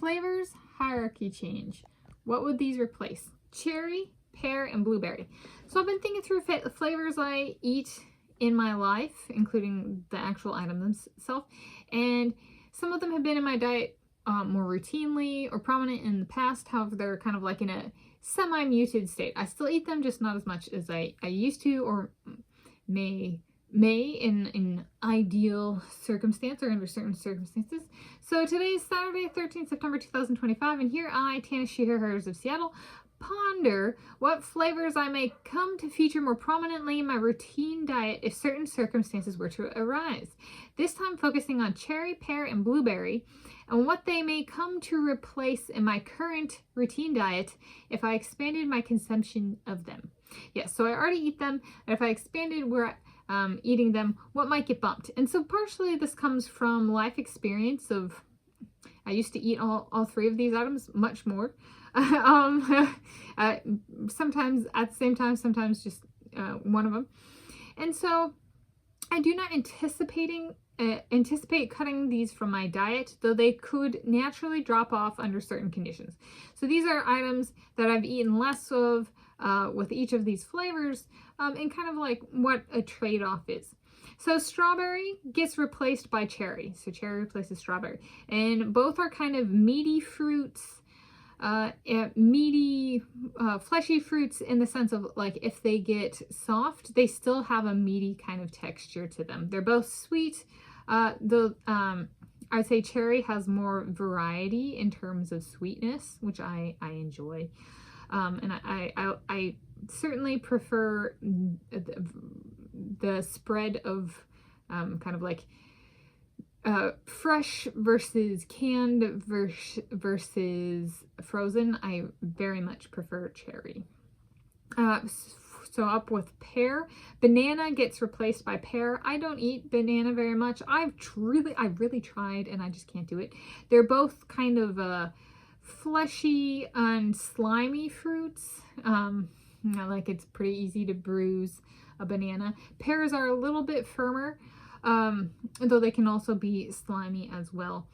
flavors hierarchy change. What would these replace? Cherry, pear, and blueberry. So I've been thinking through flavors I eat in my life, including the actual item themselves, and some of them have been in my diet more routinely or prominent in the past. However, they're kind of like in a semi-muted state. I still eat them, just not as much as I used to, or may in ideal circumstance or under certain circumstances. So today is Saturday, 13th September 2025, and here I, Tanis Coralee of Seattle, ponder what flavors I may come to feature more prominently in my routine diet if certain circumstances were to arise. This time focusing on cherry, pear, and blueberry, and what they may come to replace in my current routine diet if I expanded my consumption of them. Yes, so I already eat them, and if I expanded where eating them, what might get bumped? And so partially this comes from life experience of, I used to eat all three of these items, much more. Sometimes at the same time, sometimes just one of them. And so I do not anticipate cutting these from my diet, though they could naturally drop off under certain conditions. So these are items that I've eaten less of with each of these flavors, and kind of like what a trade-off is. So strawberry gets replaced by cherry. So cherry replaces strawberry. And both are kind of meaty fruits, fleshy fruits in the sense of like if they get soft, they still have a meaty kind of texture to them. They're both sweet. I'd say cherry has more variety in terms of sweetness, which I enjoy. And I certainly prefer the spread of kind of like fresh versus canned versus frozen. I very much prefer cherry. So up with pear. Banana gets replaced by pear. I don't eat banana very much. I've really tried and I just can't do it. They're both kind of fleshy and slimy fruits. Like it's pretty easy to bruise a banana. Pears are a little bit firmer, though they can also be slimy as well.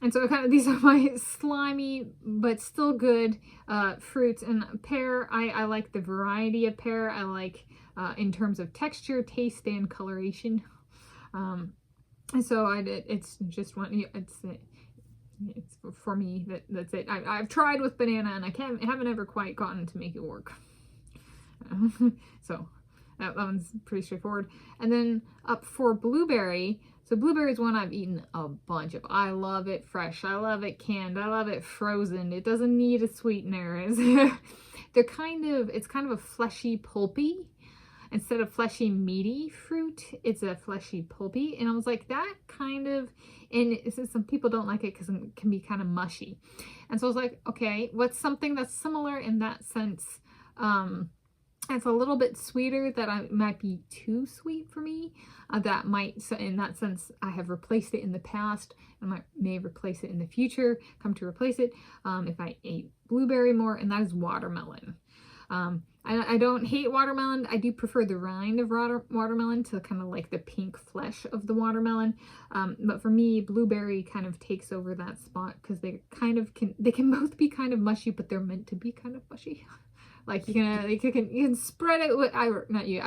And so kind of these are my slimy but still good fruits. And pear, I like the variety of pear. I like in terms of texture, taste, and coloration. And so it's just one. It's for me, that's it. I've tried with banana and I haven't ever quite gotten to make it work. So that one's pretty straightforward. And then up for blueberry. So blueberry is one I've eaten a bunch of. I love it fresh. I love it canned. I love it frozen. It doesn't need a sweetener. It's kind of a fleshy, pulpy. Instead of fleshy, meaty fruit, it's a fleshy, pulpy. And I was like, that kind of, and some people don't like it because it can be kind of mushy. And so I was like, okay, what's something that's similar in that sense? It's a little bit sweeter that might be too sweet for me. That might, so in that sense, I have replaced it in the past. I may replace it in the future, come to replace it if I ate blueberry more, and that is watermelon. I don't hate watermelon. I do prefer the rind of watermelon to kind of like the pink flesh of the watermelon. But for me, blueberry kind of takes over that spot because they can both be kind of mushy, but they're meant to be kind of mushy. Like you can spread it with, not you,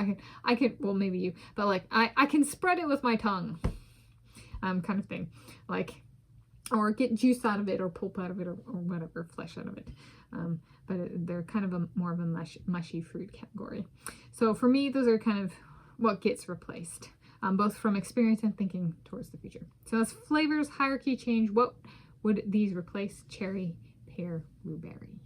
I can, well maybe you, but like I can spread it with my tongue, kind of thing, like, or get juice out of it or pulp out of it or whatever, flesh out of it. But they're kind of more of a mushy fruit category. So for me, those are kind of what gets replaced, both from experience and thinking towards the future. So as flavors hierarchy change, what would these replace? Cherry, pear, blueberry.